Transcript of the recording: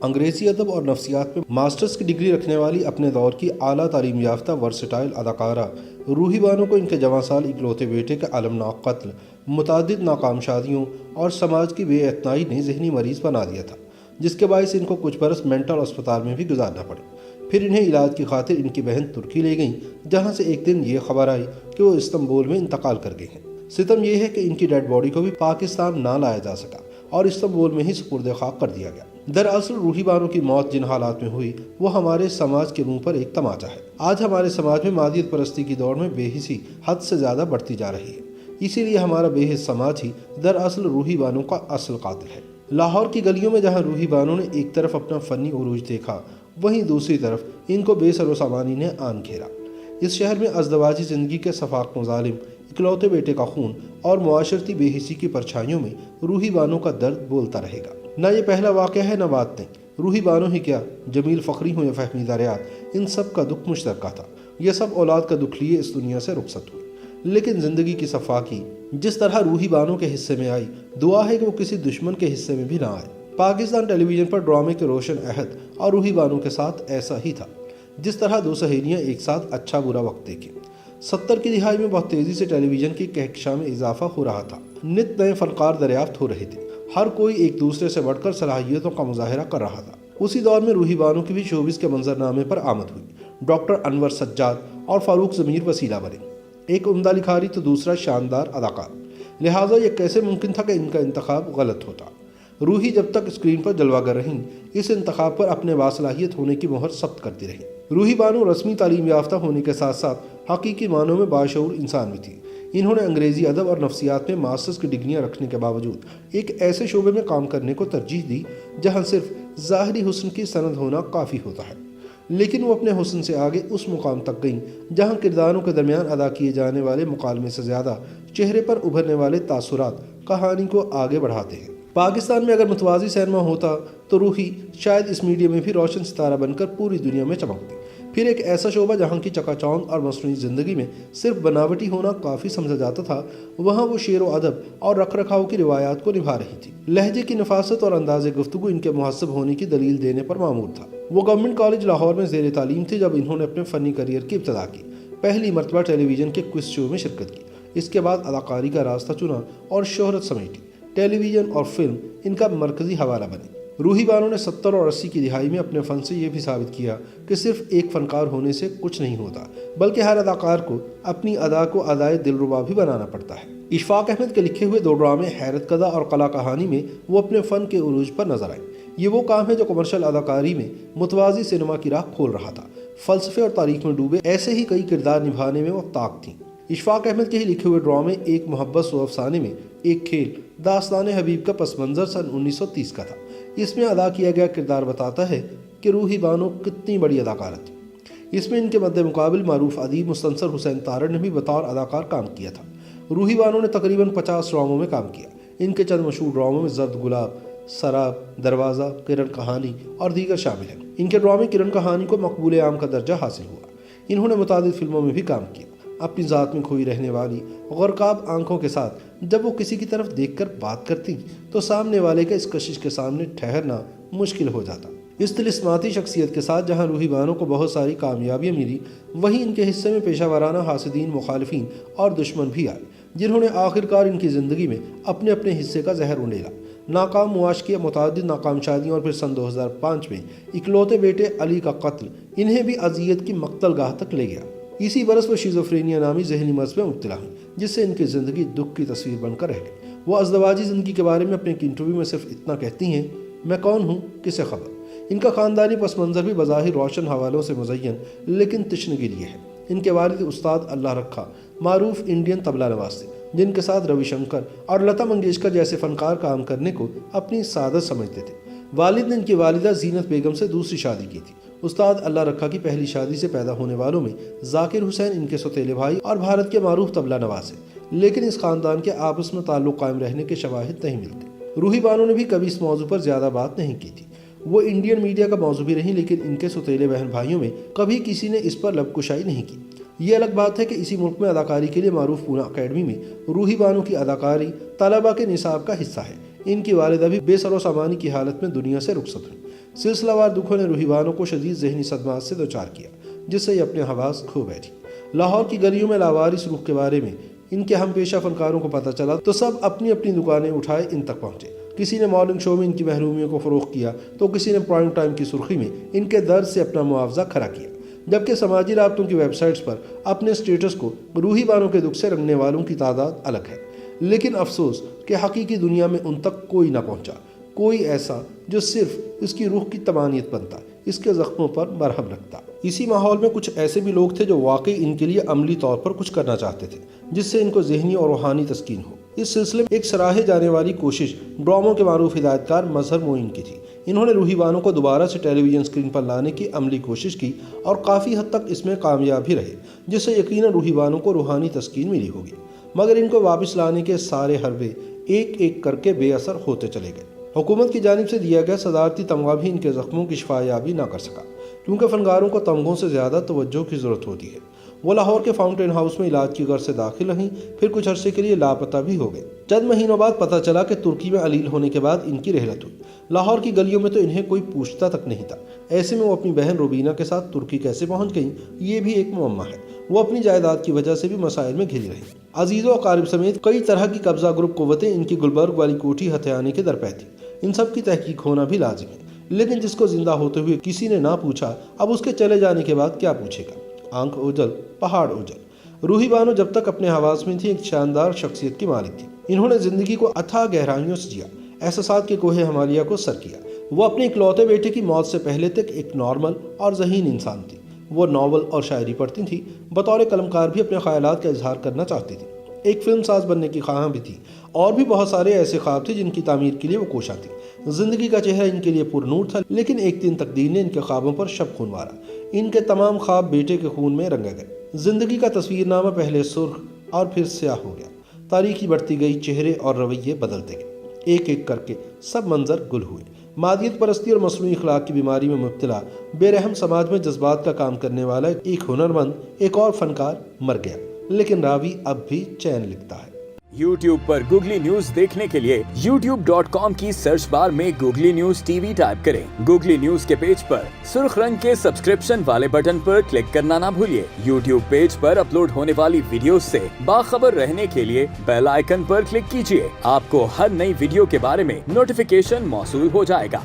انگریزی ادب اور نفسیات میں ماسٹرز کی ڈگری رکھنے والی اپنے دور کی اعلیٰ تعلیم یافتہ ورسٹائل اداکارہ روحی بانو کو ان کے جوان سال اکلوتے بیٹے کے المناک قتل، متعدد ناکام شادیوں اور سماج کی بے اعتنائی نے ذہنی مریض بنا دیا تھا، جس کے باعث ان کو کچھ برس مینٹل اسپتال میں بھی گزارنا پڑے۔ پھر انہیں علاج کی خاطر ان کی بہن ترکی لے گئیں، جہاں سے ایک دن یہ خبر آئی کہ وہ استنبول میں انتقال کر گئی ہیں۔ ستم یہ ہے کہ ان کی ڈیڈ باڈی کو بھی پاکستان نہ لایا جا سکا اور استنبول میں ہی سپرد خاک کر دیا گیا۔ دراصل روحی بانو کی موت جن حالات میں ہوئی وہ ہمارے سماج کے منہ پر ایک تماچا ہے۔ آج ہمارے سماج میں مادیت پرستی کی دوڑ میں بے حسی حد سے زیادہ بڑھتی جا رہی ہے، اسی لیے ہمارا بے حس سماج ہی دراصل روحی بانو کا اصل قاتل ہے۔ لاہور کی گلیوں میں جہاں روحی بانو نے ایک طرف اپنا فنی عروج دیکھا، وہیں دوسری طرف ان کو بے سر و سامانی نے آن گھیرا۔ اس شہر میں ازدواجی زندگی کے سفاق مظالم، اکلوتے بیٹے کا خون اور معاشرتی بے حسی کی پرچھائیوں میں روحی بانو کا درد بولتا رہے گا۔ نہ یہ پہلا واقعہ ہے نہ بات نہیں، روحی بانو ہی کیا، جمیل فخری ہوں یا فہمیدہ ریاض، ان سب کا دکھ مشترکہ تھا۔ یہ سب اولاد کا دکھ لیے اس دنیا سے رخصت ہوئے، لیکن زندگی کی صفاقی جس طرح روحی بانو کے حصے میں آئی، دعا ہے کہ وہ کسی دشمن کے حصے میں بھی نہ آئے۔ پاکستان ٹیلی ویژن پر ڈرامے کے روشن عہد اور روحی بانو کے ساتھ ایسا ہی تھا، جس طرح دو سہیلیاں ایک ساتھ اچھا برا وقت دیکھیں۔ 70 کی دہائی میں بہت تیزی سے ٹیلی ویژن کی کہکشاں میں اضافہ ہو رہا تھا، نت نئے فنکار دریافت ہو رہے تھے، ہر کوئی ایک دوسرے سے بڑھ کر صلاحیتوں کا مظاہرہ کر رہا تھا۔ اسی دور میں روحی بانو کی بھی شوبز کے منظرنامے پر آمد ہوئی۔ ڈاکٹر انور سجاد اور فاروق ضمیر وسیلہ بنے، ایک عمدہ لکھاری تو دوسرا شاندار اداکار، لہٰذا یہ کیسے ممکن تھا کہ ان کا انتخاب غلط ہوتا۔ روحی جب تک اسکرین پر جلوہ گر رہیں، اس انتخاب پر اپنے باصلاحیت ہونے کی مہر ثبت کرتی رہیں۔ روحی بانو رسمی تعلیم یافتہ ہونے کے ساتھ ساتھ حقیقی معنوں میں باشعور انسان بھی تھی۔ انہوں نے انگریزی ادب اور نفسیات میں ماسٹرز کی ڈگریاں رکھنے کے باوجود ایک ایسے شعبے میں کام کرنے کو ترجیح دی جہاں صرف ظاہری حسن کی سند ہونا کافی ہوتا ہے، لیکن وہ اپنے حسن سے آگے اس مقام تک گئیں جہاں کرداروں کے درمیان ادا کیے جانے والے مکالمے سے زیادہ چہرے پر ابھرنے والے تاثرات کہانی کو آگے بڑھاتے ہیں۔ پاکستان میں اگر متوازی سینما ہوتا تو روحی شاید اس میڈیم میں بھی روشن ستارہ بن کر پوری دنیا میں چمکتی۔ پھر ایک ایسا شعبہ جہاں کی چکا چوند اور مصنوعی زندگی میں صرف بناوٹی ہونا کافی سمجھا جاتا تھا، وہاں وہ شعر و ادب اور رکھ رکھاؤ کی روایات کو نبھا رہی تھی۔ لہجے کی نفاست اور انداز گفتگو ان کے مہذب ہونے کی دلیل دینے پر معمور تھا۔ وہ گورنمنٹ کالج لاہور میں زیر تعلیم تھے جب انہوں نے اپنے فنی کیریئر کی ابتدا کی۔ پہلی مرتبہ ٹیلی ویژن کے کوئز شو میں شرکت کی، اس کے بعد اداکاری کا راستہ چنا اور شہرت سمیٹی۔ ٹیلی ویژن اور فلم ان کا مرکزی حوالہ بنے۔ روحی بانو نے 70 اور 80 کی دہائی میں اپنے فن سے یہ بھی ثابت کیا کہ صرف ایک فنکار ہونے سے کچھ نہیں ہوتا، بلکہ ہر اداکار کو اپنی ادا کو ادائے دلربا بھی بنانا پڑتا ہے۔ اشفاق احمد کے لکھے ہوئے 2 ڈرامے حیرت کدہ اور قلعہ کہانی میں وہ اپنے فن کے عروج پر نظر آئیں۔ یہ وہ کام ہے جو کمرشل اداکاری میں متوازی سینما کی راہ کھول رہا تھا۔ فلسفے اور تاریخ میں ڈوبے ایسے ہی کئی کردار نبھانے میں وہ طاق تھیں۔ اشفاق احمد کے ہی لکھے ہوئے ڈرامے ایک محبت سو افسانے میں ایک کھیل داستان حبیب کا پس منظر سن 1930 کا تھا۔ اس میں ادا کیا گیا کردار بتاتا ہے کہ روحی بانو کتنی بڑی اداکارہ تھی۔ اس میں ان کے مد مقابل معروف ادیب مستنصر حسین تارڑ نے بھی بطور اداکار کام کیا تھا۔ روحی بانو نے تقریباً 50 ڈراموں میں کام کیا۔ ان کے چند مشہور ڈراموں میں زرد گلاب، سراب، دروازہ، کرن کہانی اور دیگر شامل ہیں۔ ان کے ڈرامے کرن کہانی کو مقبول عام کا درجہ حاصل ہوا۔ انہوں نے متعدد فلموں میں بھی کام کیا۔ اپنی ذات میں کھوئی رہنے والی غرقاب آنکھوں کے ساتھ جب وہ کسی کی طرف دیکھ کر بات کرتی تو سامنے والے کا اس کشش کے سامنے ٹھہرنا مشکل ہو جاتا۔ اس طلسماتی شخصیت کے ساتھ جہاں روحی بانو کو بہت ساری کامیابیاں ملی، وہیں ان کے حصے میں پیشہ ورانہ حاسدین، مخالفین اور دشمن بھی آئے، جنہوں نے آخرکار ان کی زندگی میں اپنے اپنے حصے کا زہر انڈیلا۔ ناکام معاشقے، متعدد ناکام شادیوں اور پھر سن 2005 میں اکلوتے بیٹے علی کا قتل انہیں بھی اذیت کی مقتل گاہ تک لے گیا۔ اسی برس وہ شیزوفرینیا نامی ذہنی مرض میں مبتلا ہوئی، جس سے ان کی زندگی دکھ کی تصویر بن کر رہ گئی۔ وہ ازدواجی زندگی کے بارے میں اپنے ایک انٹرویو میں صرف اتنا کہتی ہیں، میں کون ہوں، کسے خبر۔ ان کا خاندانی پس منظر بھی بظاہر روشن حوالوں سے مزین لیکن تشنگی لیے ہے۔ ان کے والد استاد اللہ رکھا معروف انڈین طبلہ نواز تھے، جن کے ساتھ روی شنکر اور لتا منگیشکر جیسے فنکار کام کرنے کو اپنی سعادت سمجھتے تھے۔ والد نے ان کی والدہ زینت بیگم سے دوسری شادی کی تھی۔ استاد اللہ رکھا کی پہلی شادی سے پیدا ہونے والوں میں ذاکر حسین ان کے سوتیلے بھائی اور بھارت کے معروف طبلہ نواز ہیں، لیکن اس خاندان کے آپس میں تعلق قائم رہنے کے شواہد نہیں ملتے۔ روحی بانو نے بھی کبھی اس موضوع پر زیادہ بات نہیں کی تھی۔ وہ انڈین میڈیا کا موضوع بھی رہی، لیکن ان کے سوتیلے بہن بھائیوں میں کبھی کسی نے اس پر لب کشائی نہیں کی۔ یہ الگ بات ہے کہ اسی ملک میں اداکاری کے لیے معروف پونا اکیڈمی میں روحی بانو کی اداکاری طلباء کے نصاب کا حصہ ہے۔ ان کی والدہ بھی بے سر و سامانی کی حالت میں دنیا سے رخصت ہوئی۔ سلسلہ وار دکھوں نے روحی بانو کو شدید ذہنی صدمات سے دوچار کیا، جس سے یہ اپنے حواس کھو بیٹھی۔ لاہور کی گلیوں میں لاوارث روح کے بارے میں ان کے ہم پیشہ فنکاروں کو پتہ چلا تو سب اپنی اپنی دکانیں اٹھائے ان تک پہنچے۔ کسی نے مارننگ شو میں ان کی محرومیوں کو فروغ کیا تو کسی نے پرائم ٹائم کی سرخی میں ان کے درد سے اپنا معاوضہ کھڑا کیا، جبکہ سماجی رابطوں کی ویب سائٹس پر اپنے سٹیٹس کو روحی بانو کے دکھ سے رنگنے والوں کی تعداد الگ ہے، لیکن افسوس کہ حقیقی دنیا میں ان تک کوئی نہ پہنچا، کوئی ایسا جو صرف اس کی روح کی طمانینت بنتا، اس کے زخموں پر مرہم رکھتا۔ اسی ماحول میں کچھ ایسے بھی لوگ تھے جو واقعی ان کے لیے عملی طور پر کچھ کرنا چاہتے تھے جس سے ان کو ذہنی اور روحانی تسکین ہو۔ اس سلسلے میں ایک سراہے جانے والی کوشش ڈراموں کے معروف ہدایت کار مظہر معین کی تھی۔ انہوں نے روحی بانو کو دوبارہ سے ٹیلی ویژن اسکرین پر لانے کی عملی کوشش کی اور کافی حد تک اس میں کامیاب بھی رہے، جس سے یقیناً روحی بانو کو روحانی تسکین ملی ہوگی، مگر ان کو واپس لانے کے سارے حربے ایک ایک کر کے بے اثر ہوتے چلے گئے۔ حکومت کی جانب سے دیا گیا صدارتی تمغہ بھی ان کے زخموں کی شفا یابی نہ کر سکا، کیونکہ فنکاروں کو تمغوں سے زیادہ توجہ کی ضرورت ہوتی ہے۔ وہ لاہور کے فاؤنٹین ہاؤس میں علاج کی غرض سے داخل رہیں، پھر کچھ عرصے کے لیے لاپتہ بھی ہو گئے۔ چند مہینوں بعد پتہ چلا کہ ترکی میں علیل ہونے کے بعد ان کی رحلت ہوئی۔ لاہور کی گلیوں میں تو انہیں کوئی پوچھتا تک نہیں تھا، ایسے میں وہ اپنی بہن روبینہ کے ساتھ ترکی کیسے پہنچ گئیں، یہ بھی ایک معمہ ہے۔ وہ اپنی جائیداد کی وجہ سے بھی مسائل میں گھری رہیں۔ عزیزوں و اقارب سمیت کئی طرح کی قبضہ گروپ قوتیں ان کی گلبرگ والی کوٹھی ہتھیانے کے درپے تھیں۔ ان سب کی تحقیق ہونا بھی لازم ہے، لیکن جس کو زندہ ہوتے ہوئے کسی نے نہ پوچھا، اب اس کے چلے جانے کے بعد کیا پوچھے گا؟ آنکھ اوجل پہاڑ اوجل۔ روحی بانو جب تک اپنے حواس میں تھی ایک شاندار شخصیت کی مالک تھی۔ انہوں نے زندگی کو اتھاہ گہرائیوں سے جیا، احساسات کے کوہ ہمالیہ کو سر کیا۔ وہ اپنے اکلوتے بیٹے کی موت سے پہلے تک ایک نارمل اور ذہین انسان تھی۔ وہ ناول اور شاعری پڑھتی تھی، بطور قلمکار بھی اپنے خیالات کا اظہار کرنا چاہتی تھی، ایک فلم ساز بننے کی خواہاں بھی تھی، اور بھی بہت سارے ایسے خواب تھے جن کی تعمیر کے لیے وہ کوشاں تھی۔ زندگی کا چہرہ ان کے لیے پر نور تھا، لیکن ایک دن تقدیر نے ان کے خوابوں پر شب خون مارا۔ ان کے تمام خواب بیٹے کے خون میں رنگے گئے۔ زندگی کا تصویر نامہ پہلے سرخ اور پھر سیاہ ہو گیا۔ تاریخی بڑھتی گئی، چہرے اور رویے بدلتے گئے، ایک ایک کر کے سب منظر گل ہوئے۔ مادیت پرستی اور مصنوعی اخلاق کی بیماری میں مبتلا بے رحم سماج میں جذبات کا کام کرنے والا ایک ہنرمند، ایک اور فنکار مر گیا، لیکن راوی اب بھی چین لکھتا ہے۔ YouTube پر گوگلی نیوز دیکھنے کے لیے youtube.com کی سرچ بار میں googly news T V type کریں۔ گوگلی نیوز کے پیج پر سرخ رنگ کے سبسکرپشن والے بٹن پر کلک کرنا نہ بھولیے۔ YouTube پیج پر اپلوڈ ہونے والی ویڈیوز سے باخبر رہنے کے لیے بیل آئیکن پر کلک کیجیے۔ آپ کو ہر نئی ویڈیو کے بارے میں نوٹیفیکیشن موصول ہو جائے گا۔